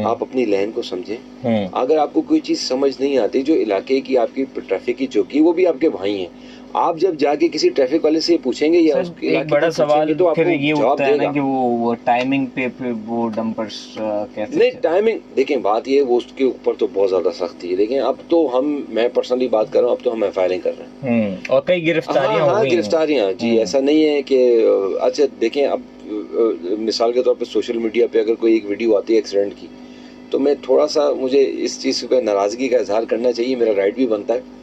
आप अपनी लाइन को समझें। अगर आपको कोई चीज़ समझ नहीं आती, जो इलाके की आपकी ट्रैफिक की चौकी, वो भी आपके भाई हैं, आप जब जाके किसी ट्रैफिक वाले से पूछेंगे या एक बड़ा सवाल तो फिर ये होता है ना कि वो टाइमिंग पे वो डंपर्स कैसे, नहीं टाइमिंग देखें बात ये वो उसके ऊपर तो बहुत ज्यादा सख्ती है। देखें अब तो मैं पर्सनली बात कर रहा हूँ, अब तो हम FIR कर रहे हैं और कई गिरफ्तारियां जी, ऐसा नहीं है कि अच्छा देखें अब मिसाल के तौर पे सोशल मीडिया पे अगर कोई एक वीडियो आती है एक्सीडेंट की, तो मैं थोड़ा सा मुझे इस चीज़ पे नाराज़गी का इजहार करना चाहिए, मेरा राइट भी बनता है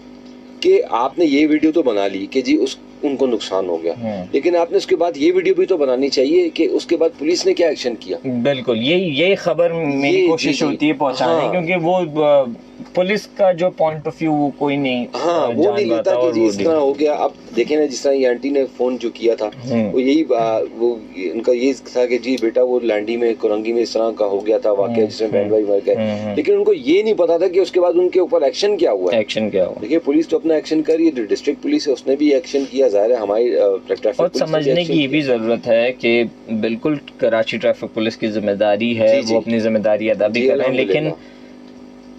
कि आपने ये वीडियो तो बना ली कि जी उनको नुकसान हो गया, लेकिन आपने उसके बाद ये वीडियो भी तो बनानी चाहिए कि उसके बाद पुलिस ने क्या एक्शन किया। बिल्कुल, यही खबर मेरी कोशिश होती है पहुंचाने, क्योंकि वो पुलिस का जो पॉइंट ऑफ व्यू वो कोई नहीं हाँ वो नहीं लेता कि जी इस तरह हो गया। अब देखें ना, जिस तरह ये आंटी ने फोन जो किया था वो यही वो उनका ये था कि जी बेटा वो लैंडी में कुरंगी में इस तरह का हो गया था वाकया जिसमें बहन भाई मर गए, लेकिन उनको ये नहीं पता था कि उसके बाद उनके ऊपर एक्शन क्या हुआ। एक्शन क्या हुआ? देखिए पुलिस तो अपना एक्शन कर रही है, डिस्ट्रिक्ट पुलिस है उसने भी एक्शन किया, जाहिर है हमारी ट्रैफिक और समझने की ये भी जरूरत है कि बिल्कुल कराची ट्रैफिक पुलिस की जिम्मेदारी है, वो अपनी जिम्मेदारी अदा भी कर रहे हैं, लेकिन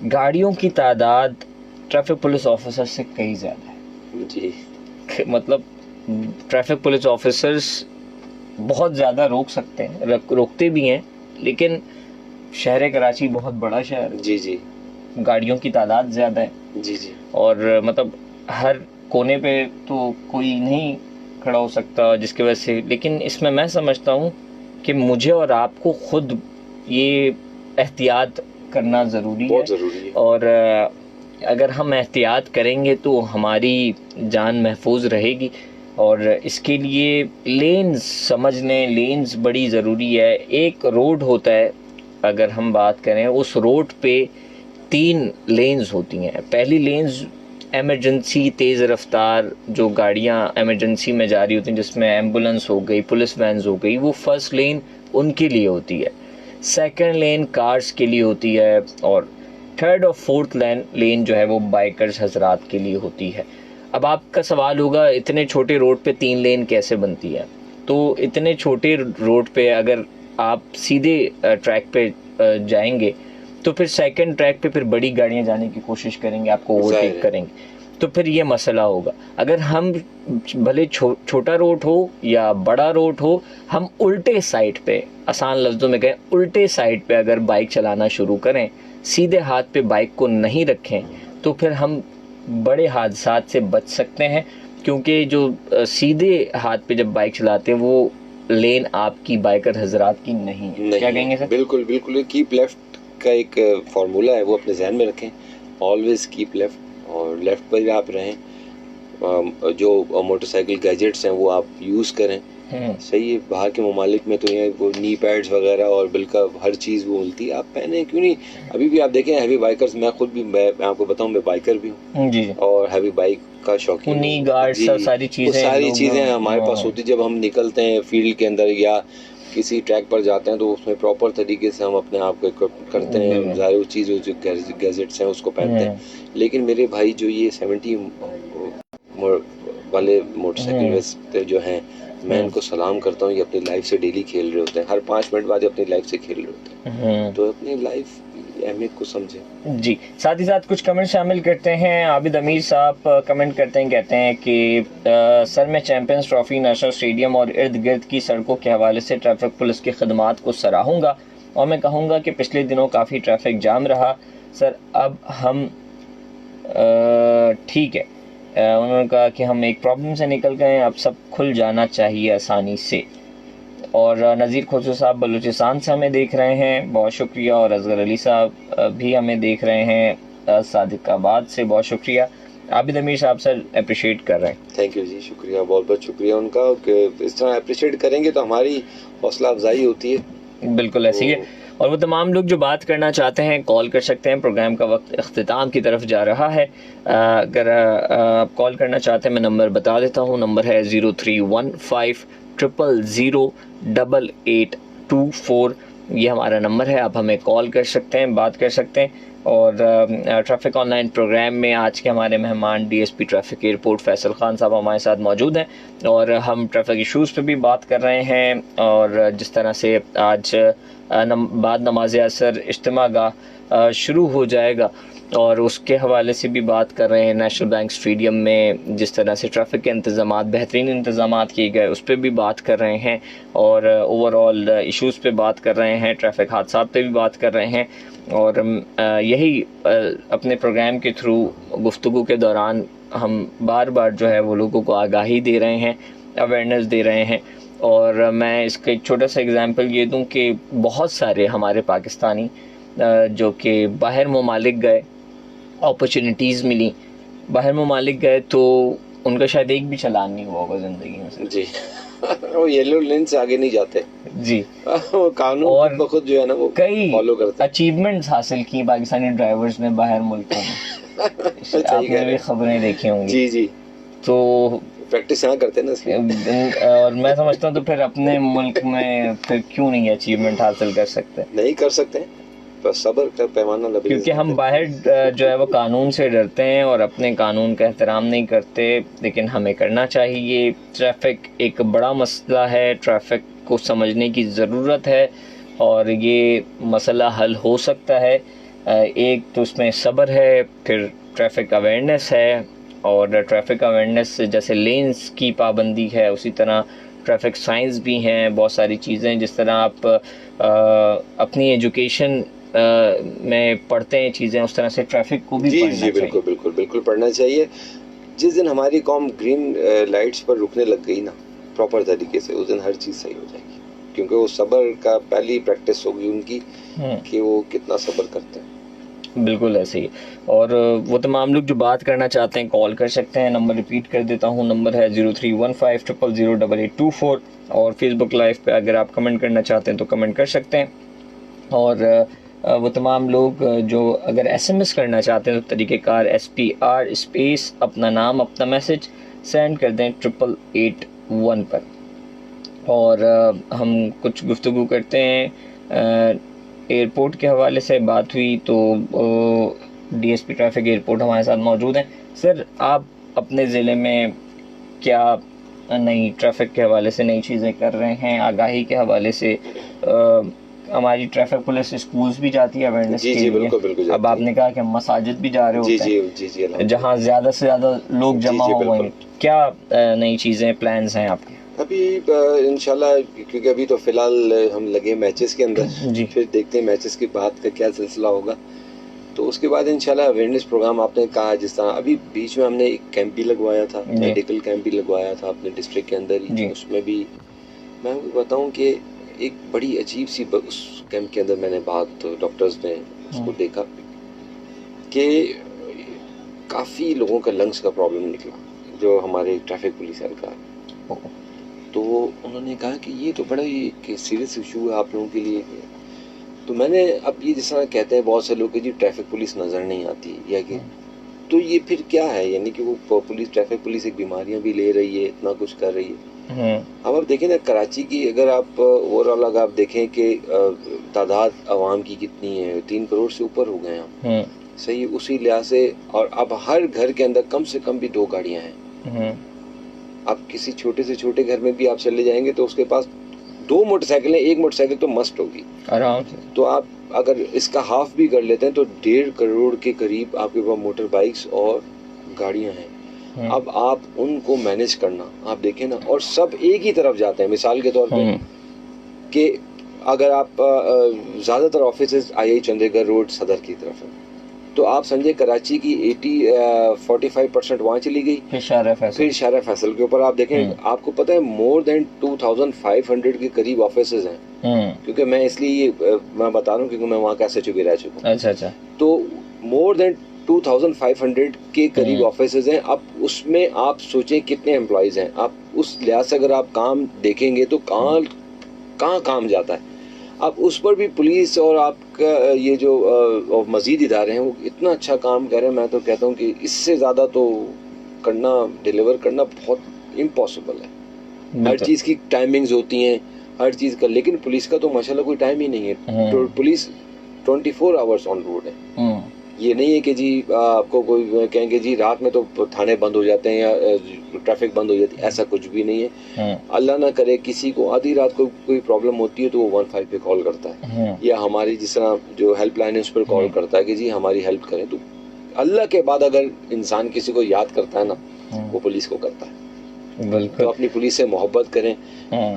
गाड़ियों की तादाद ट्रैफिक पुलिस ऑफिसर से कई ज्यादा है जी। मतलब ट्रैफिक पुलिस ऑफिसर्स बहुत ज़्यादा रोक सकते हैं, रोकते भी हैं, लेकिन शहर कराची बहुत बड़ा शहर है जी जी, गाड़ियों की तादाद ज़्यादा है जी जी, और मतलब हर कोने पे तो कोई नहीं खड़ा हो सकता जिसकी वजह से, लेकिन इसमें मैं समझता हूँ कि मुझे और आपको खुद ये एहतियात करना ज़रूरी है और अगर हम एहतियात करेंगे तो हमारी जान महफूज रहेगी और इसके लिए लेन्स समझने, लेन्स बड़ी ज़रूरी है। एक रोड होता है, अगर हम बात करें उस रोड पे 3 लेन्स होती हैं। पहली लेन्स एमरजेंसी तेज़ रफ्तार जो गाड़ियाँ एमरजेंसी में जा रही होती हैं, जिसमें एम्बुलेंस हो गई, पुलिस वैन्स हो गई, वो फर्स्ट लेन उनके लिए होती है। सेकंड लेन कार्स के लिए होती है और थर्ड और फोर्थ लेन जो है वो बाइकर्स हजरात के लिए होती है। अब आपका सवाल होगा इतने छोटे रोड पे 3 लेन कैसे बनती है? तो इतने छोटे रोड पे अगर आप सीधे ट्रैक पे जाएंगे तो फिर सेकंड ट्रैक पे फिर बड़ी गाड़ियां जाने की कोशिश करेंगे, आपको ओवरटेक करेंगे, तो फिर ये मसला होगा। अगर हम भले छोटा रोड हो या बड़ा रोड हो, हम उल्टे साइड पे, आसान लफ्ज़ों में कहें उल्टे साइड पे अगर बाइक चलाना शुरू करें, सीधे हाथ पे बाइक को नहीं रखें, तो फिर हम बड़े हादसात से बच सकते हैं, क्योंकि जो सीधे हाथ पे जब बाइक चलाते हैं वो लेन आपकी बाइकर हजरात की नहीं है। क्या कहेंगे सर? बिल्कुल बिल्कुल, कीप लेफ्ट का एक फार्मूला है, वो अपने जहन में रखें, ऑलवेज कीप लेफ्ट, और लेफ्ट पर ही आप रहें। जो मोटरसाइकिल गैजेट्स हैं वो आप यूज़ करें। सही है, बाहर के ममालिक में तो ये वो नी पैड्स वगैरह और बिल्कुल हर चीज़ वो मिलती है, आप पहने क्यों नहीं। अभी भी आप देखें हैवी बाइकर्स, मैं खुद भी मैं आपको बताऊं मैं बाइकर भी हूँ और हैवी बाइक का शौकीन, नी गार्ड सारी चीज़ें हमारे पास होती। जब हम निकलते हैं फील्ड के अंदर या किसी ट्रैक पर जाते हैं तो उसमें प्रॉपर तरीके से हम अपने आप को इक्विप करते हैं, ज़ाहिर चीज़ जो गैजेट्स हैं उसको पहनते हैं। लेकिन मेरे भाई जो ये 70 वाले मोटरसाइकिल जो हैं, मैं इनको सलाम करता हूँ, ये अपनी लाइफ से डेली खेल रहे होते हैं, हर 5 मिनट बाद अपनी लाइफ से खेल रहे होते हैं, तो अपनी लाइफ अहमियत को समझें। जी, साथ ही साथ कुछ कमेंट शामिल करते हैं। आबिद अमीर साहब कमेंट करते हैं, कहते हैं कि सर मैं चैंपियंस ट्रॉफी नेशनल स्टेडियम और इर्द गिर्द की सड़कों के हवाले से ट्रैफिक पुलिस की खदमात को सराहूँगा और मैं कहूँगा कि पिछले दिनों काफ़ी ट्रैफिक जाम रहा सर, अब हम ठीक है। उन्होंने कहा कि हम एक प्रॉब्लम से निकल गए, अब सब खुल जाना चाहिए आसानी से। और नज़ीर खोसू साहब बलूचिस्तान से हमें देख रहे हैं, बहुत शुक्रिया। और असगर अली साहब भी हमें देख रहे हैं सादिकाबाद से, बहुत शुक्रिया। आबिद अमीर साहब सर अप्रिशिएट कर रहे हैं। थैंक यू जी, शुक्रिया, बहुत बहुत शुक्रिया उनका कि इस तरह अप्रिशिएट करेंगे तो हमारी हौसला अफजाई होती है। बिल्कुल ऐसी है। और वो तमाम लोग जो बात करना चाहते हैं कॉल कर सकते हैं। प्रोग्राम का वक्त अख्तिताम की तरफ जा रहा है। अगर आप कॉल करना चाहते हैं मैं नंबर बता देता हूँ। नंबर है 0315008824। ये हमारा नंबर है, आप हमें कॉल कर सकते हैं, बात कर सकते हैं। और ट्रैफिक ऑनलाइन प्रोग्राम में आज के हमारे मेहमान DSP traffic airport Faisal Khan साहब हमारे साथ मौजूद हैं और हम ट्रैफिक इशूज़ पे भी बात कर रहे हैं। और जिस तरह से आज बाद नमाज असर इज्तिमा गाह शुरू हो जाएगा और उसके हवाले से भी बात कर रहे हैं। नेशनल बैंक स्टेडियम में जिस तरह से ट्रैफिक के इंतज़ामात, बेहतरीन इंतज़ामात किए गए, उस पर भी बात कर रहे हैं और ओवरऑल इश्यूज़ पे बात कर रहे हैं, ट्रैफिक हादसात पे भी बात कर रहे हैं। और यही अपने प्रोग्राम के थ्रू गुफ्तगू के दौरान हम बार बार जो है वो लोगों को आगाही दे रहे हैं, अवेयरनेस दे रहे हैं। और मैं इसका एक छोटा सा एग्ज़ाम्पल ये दूं कि बहुत सारे हमारे पाकिस्तानी जो कि बाहर ममालिक गए, अपॉर्चुनिटीज़ मिली, बाहर ममालिक गए तो उनका शायद एक भी चालान नहीं हुआ होगा जिंदगी में से। जी वो येलो लाइन से आगे नहीं जाते जी। वो कानून और खुद जो है ना वो कई फॉलो करते हैं। अचीवमेंट्स हासिल की पाकिस्तानी ड्राइवर्स ने बाहर मुल्कों में। आपने भी खबरें देखी होंगी। जी जी। तो प्रैक्टिस यहाँ करते हैं ना इसलिए। और मैं समझता हूँ तो फिर अपने मुल्क में फिर क्यों नहीं अचीवमेंट हासिल कर सकते? नहीं कर सकते हैं, बस सब्र का पैमाना लबरेज, क्योंकि हम बाहर जो है वो कानून से डरते हैं और अपने कानून का एहतराम नहीं करते, लेकिन हमें करना चाहिए। ट्रैफिक एक बड़ा मसला है, ट्रैफिक को समझने की ज़रूरत है और ये मसला हल हो सकता है। एक तो उसमें सब्र है, फिर ट्रैफिक अवेयरनेस है, और ट्रैफिक अवेयरनेस जैसे लेन्स की पाबंदी है उसी तरह ट्रैफिक साइंस भी हैं, बहुत सारी चीज़ें। जिस तरह आप अपनी एजुकेशन में पढ़ते हैं चीज़ें, उस तरह से ट्रैफिक को भी जी पढ़ना जी बिल्कुल बिल्कुल बिल्कुल पढ़ना चाहिए। जिस दिन हमारी कौम ग्रीन लाइट्स पर रुकने लग गई ना प्रॉपर तरीके से, उस दिन हर चीज़ सही हो जाएगी, क्योंकि वो सब्र का पहली प्रैक्टिस होगी उनकी कि वो कितना सब्र करते हैं। बिल्कुल ऐसे ही। और वो तमाम लोग जो बात करना चाहते हैं कॉल कर सकते हैं। नंबर रिपीट कर देता हूँ, नंबर है 0315000884, और फेसबुक लाइव पे अगर आप कमेंट करना चाहते हैं तो कमेंट कर सकते हैं। और वो तमाम लोग जो अगर SMS करना चाहते हैं तो तरीक़ेकार SPR स्पेस अपना नाम अपना मैसेज सेंड कर दें 8881 पर। और हम कुछ गुफ्तगू करते हैं। एयरपोर्ट के हवाले से बात हुई तो DSP ट्रैफिक एयरपोर्ट हमारे साथ मौजूद हैं। सर, आप अपने ज़िले में क्या नई ट्रैफिक के हवाले से नई चीज़ें कर रहे हैं? आगाही के हवाले से हमारी ट्रैफिक पुलिस स्कूल्स भी जाती है अवेयरनेस के लिए। बिल्कुल, बिल्कुल अब आपने कहा कि मसाजिद भी जा रहे होते हैं जहाँ ज़्यादा से ज़्यादा लोग जमा हो गए। क्या नई चीज़ें प्लान्स हैं आपके? अभी इंशाल्लाह, क्योंकि अभी तो फिलहाल हम लगे मैचेस के अंदर, फिर देखते हैं मैचेस के बाद का क्या सिलसिला होगा। तो उसके बाद इंशाल्लाह अवेयरनेस प्रोग्राम आपने कहा, जिस तरह अभी बीच में हमने एक कैंप भी लगवाया था, मेडिकल कैंप भी लगवाया था अपने डिस्ट्रिक्ट के अंदर ही। उसमें भी मैं आपको बताऊं कि एक बड़ी अजीब सी उस कैंप के अंदर मैंने बात, डॉक्टर्स ने उसको देखा कि काफ़ी लोगों का लंग्स का प्रॉब्लम निकला, जो हमारे ट्रैफिक पुलिस एहलकार। तो उन्होंने कहा कि ये तो बड़ा ही सीरियस इशू है आप लोगों के लिए। तो मैंने अब ये जिस तरह कहते हैं बहुत से लोग कि जी ट्रैफिक पुलिस नज़र नहीं आती, या कि तो ये फिर क्या है, यानी कि वो पुलिस ट्रैफिक पुलिस एक बीमारियां भी ले रही है, इतना कुछ कर रही है। अब आप देखें ना कराची की, अगर आप ओवरऑल अगर आप देखें कि तादाद आवाम की कितनी है, 3 करोड़ से ऊपर हो गए हैं, सही। उसी लिहाज से और अब हर घर के अंदर कम से कम भी 2 गाड़ियां हैं। आप किसी छोटे से छोटे घर में भी आप चले जाएंगे तो उसके पास 2 मोटरसाइकिलें, 1 मोटरसाइकिल तो मस्ट होगी आराम से। तो आप अगर इसका हाफ भी कर लेते हैं तो 1.5 करोड़ के करीब आपके पास मोटर बाइक्स और गाड़ियां हैं। अब आप उनको मैनेज करना, आप देखें ना, और सब एक ही तरफ जाते हैं। मिसाल के तौर पे कि अगर आप ज़्यादातर ऑफिस II चंडीगढ़ रोड सदर की तरफ है, तो आप समझे कराची की 45% वहाँ चली गई, फिर शारा फैसल के ऊपर आप देखें, आपको पता है मोर देन 2500 के करीब ऑफिसेज हैं। क्योंकि मैं इसलिए मैं बता रहा हूँ क्योंकि मैं वहाँ का SHO भी रह चुका हूँ। अच्छा। तो मोर देन 2500 के करीब ऑफिसेज हैं। अब उसमें आप सोचें कितने एम्प्लॉयज हैं। आप उस लिहाज से अगर आप काम देखेंगे तो कहाँ काम जाता है। अब उस पर भी पुलिस और आपका ये जो मजीद इदारे हैं वो इतना अच्छा काम कर रहे हैं। मैं तो कहता हूँ कि इससे ज़्यादा तो करना, डिलीवर करना बहुत इम्पॉसिबल है। हर चीज़ की टाइमिंग्स होती हैं, हर चीज़ का, लेकिन पुलिस का तो माशाल्लाह कोई टाइम ही नहीं है। तो पुलिस 24 आवर्स ऑन रोड है। ये नहीं है कि जी आपको कोई कहेंगे जी रात में तो थाने बंद हो जाते हैं या ट्रैफिक बंद हो जाती है, ऐसा कुछ भी नहीं है। अल्लाह ना करे किसी को आधी रात को कोई प्रॉब्लम होती है तो वो 15 पे कॉल करता है, या हमारी जिस तरह जो हेल्पलाइन है उस पर कॉल करता है कि जी हमारी हेल्प करें। तो अल्लाह के बाद अगर इंसान किसी को याद करता है ना, वो पुलिस को करता है। तो अपनी पुलिस से मोहब्बत करें,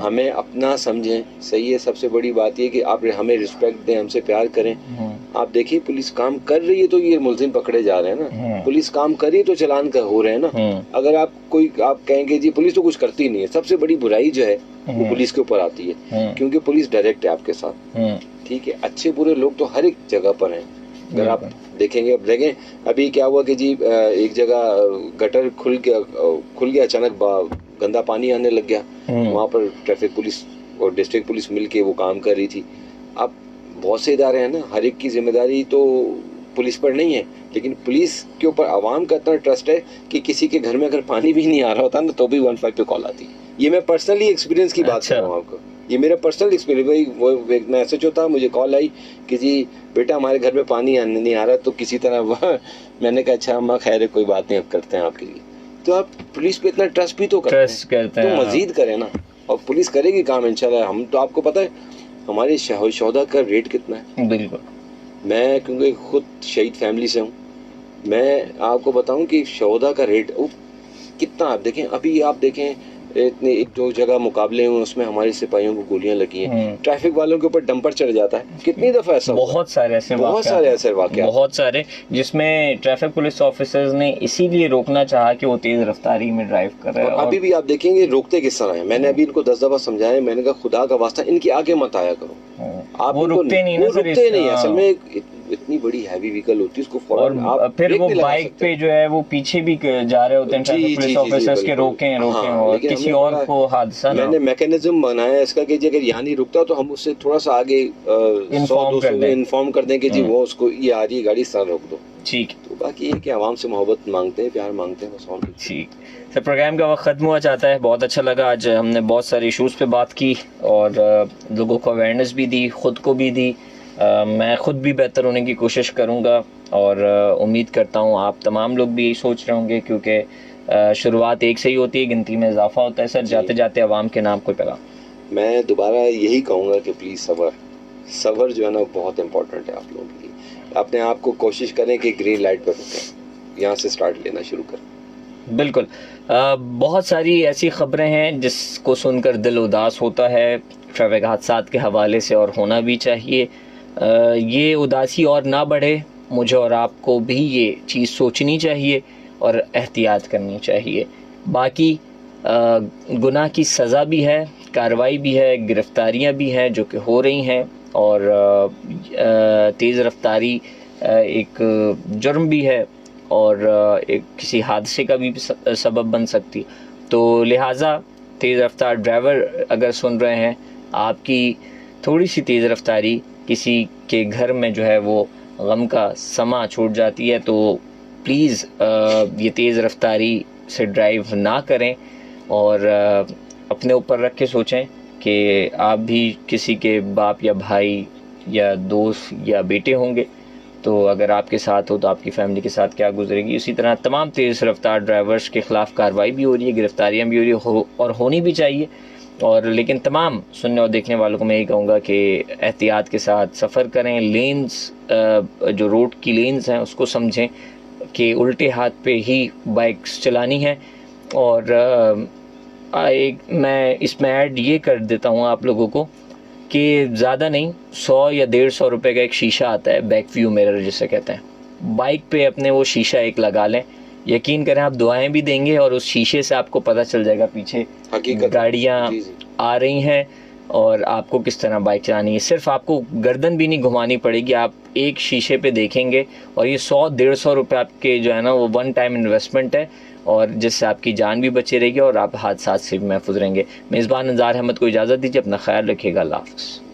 हमें अपना समझें, सही है। सबसे बड़ी बात ये कि आप हमें रिस्पेक्ट दें, हमसे प्यार करें। आप देखिए पुलिस काम कर रही है तो ये मुलजिम पकड़े जा रहे हैं ना, पुलिस काम कर रही है तो चालान हो रहे हैं ना। अगर आप कहेंगे जी पुलिस तो कुछ करती नहीं है, सबसे बड़ी बुराई जो है वो पुलिस के ऊपर आती है, क्योंकि पुलिस डायरेक्ट है आपके साथ। ठीक है, अच्छे बुरे लोग तो हर एक जगह पर हैं, अगर आप देखेंगे, अब देखें अभी क्या हुआ कि जी एक जगह गटर खुल गया अचानक, गंदा पानी आने लग गया, वहाँ पर ट्रैफिक पुलिस और डिस्ट्रिक्ट पुलिस मिलके वो काम कर रही थी। अब बहुत से इदारे हैं ना, हर एक की जिम्मेदारी तो पुलिस पर नहीं है, लेकिन पुलिस के ऊपर आवाम का इतना ट्रस्ट है कि किसी के घर में अगर पानी भी नहीं आ रहा होता ना तो भी 15 पे कॉल आती। ये मैं पर्सनली एक्सपीरियंस की बात कर रहा हूँ आपको, ये मेरा पर्सनल एक्सपीरियंस। भाई वो एक मैसेज होता, मुझे कॉल आई कि जी बेटा हमारे घर में पानी नहीं आ रहा, तो किसी तरह मैंने कहा अच्छा अम्मा खैर है कोई बात नहीं, अब करते हैं आपके लिए। तो आप पुलिस पे इतना ट्रस्ट भी तो करते हैं, तो मजीद करें ना, और पुलिस करेगी काम इंशाल्लाह। हम तो आपको पता है हमारे शोहदा का रेट कितना है। बिल्कुल, मैं क्योंकि खुद शहीद फैमिली से हूँ, मैं आपको बताऊं कि शोहदा का रेट कितना, आप देखें अभी, आप देखें इतने एक दो जगह मुकाबले हुए उसमें हमारे सिपाहियों को गोलियां लगी हैं, ट्रैफिक वालों के ऊपर डंपर चढ़ जाता है, कितनी दफा ऐसा बहुत सारे ऐसे वाकया, बहुत सारे, जिसमें ट्रैफिक पुलिस ऑफिसर्स ने इसीलिए रोकना चाहा कि वो तेज रफ्तारी में ड्राइव कर रहे हैं। अभी भी आप देखेंगे रोकते किस तरह है। मैंने अभी इनको 10 दफा समझाया, मैंने कहा खुदा का वास्ता इनके आगे मत आया करो, आप वो रुकते नहीं, असल में इतनी बड़ी हैवी व्हीकल होती है उसको फौरन आप फिर वो बाइक पे जो है वो पीछे भी जा रहे होते हैं ट्रैफिक पुलिस ऑफिसर्स के, रोकें और किसी और को हादसा ना। मैंने मैकेनिज्म बनाया इसका कि अगर यहाँ नहीं रुकता तो हम उससे थोड़ा सा आगे 100-200 में इन्फॉर्म कर दें कि जी वो उसको ये आ रही है गाड़ी, इस तरह रोक दो। ठीक, तो बाकी ये कि आवाम से मोहब्बत मांगते हैं, प्यार मांगते हैं, बस और ठीक। सर प्रोग्राम का वक्त ख़त्म हुआ चाहता है, बहुत अच्छा लगा, आज हमने बहुत सारे इशूज़ पे बात की और लोगों को अवेयरनेस भी दी, ख़ुद को भी दी। मैं ख़ुद भी बेहतर होने की कोशिश करूँगा और उम्मीद करता हूँ आप तमाम लोग भी यही सोच रहे होंगे, क्योंकि शुरुआत एक से ही होती है, गिनती में इजाफा होता है। सर जाते जाते आवाम के नाम कोई पैगाम? मैं दोबारा यही कहूँगा कि प्लीज़ सब्र जो है ना बहुत इम्पोर्टेंट है आप लोगों के लिए। अपने आप को कोशिश करें कि ग्रीन लाइट पर रुकें, यहाँ से स्टार्ट लेना शुरू करें। बिल्कुल, बहुत सारी ऐसी ख़बरें हैं जिसको सुनकर दिल उदास होता है ट्रैफिक हादसात के हवाले से, और होना भी चाहिए। ये उदासी और ना बढ़े, मुझे और आपको भी ये चीज़ सोचनी चाहिए और एहतियात करनी चाहिए। बाकी गुनाह की सज़ा भी है, कार्रवाई भी है, गिरफ़्तारियाँ भी हैं जो कि हो रही हैं, और तेज़ रफ्तारी एक जुर्म भी है और एक किसी हादसे का भी सबब बन सकती। तो लिहाजा तेज़ रफ्तार ड्राइवर अगर सुन रहे हैं, आपकी थोड़ी सी तेज़ रफ्तारी किसी के घर में जो है वो गम का समा छोड़ जाती है, तो प्लीज़ ये तेज़ रफ्तारी से ड्राइव ना करें और अपने ऊपर रख के सोचें कि आप भी किसी के बाप या भाई या दोस्त या बेटे होंगे, तो अगर आपके साथ हो तो आपकी फैमिली के साथ क्या गुजरेगी। इसी तरह तमाम तेज़ रफ्तार ड्राइवर्स के ख़िलाफ़ कार्रवाई भी हो रही है, गिरफ़्तारियाँ भी हो रही है और होनी भी चाहिए। और लेकिन तमाम सुनने और देखने वालों को मैं यही कहूँगा कि एहतियात के साथ सफ़र करें, लेन्स जो रोड की लेन्स हैं उसको समझें कि उल्टे हाथ पे ही बाइक्स चलानी है। और मैं इसमें ऐड ये कर देता हूँ आप लोगों को कि ज़्यादा नहीं, 100 या 150 रुपये का एक शीशा आता है, बैक व्यू मिरर जिसे कहते हैं, बाइक पे अपने वो शीशा एक लगा लें। यकीन करें आप दुआएं भी देंगे और उस शीशे से आपको पता चल जाएगा पीछे गाड़ियाँ आ रही हैं और आपको किस तरह बाइक चलानी है। सिर्फ आपको गर्दन भी नहीं घुमानी पड़ेगी, आप एक शीशे पे देखेंगे और ये 100-150 रुपये आपके जो है ना वो वन टाइम इन्वेस्टमेंट है, और जिससे आपकी जान भी बची रहेगी और आप हादसा से भी महफूज रहेंगे। मेज़बान अंजार अहमद को इजाज़त दीजिए, अपना ख्याल रखिएगा, अल्लाह हाफ़िज़।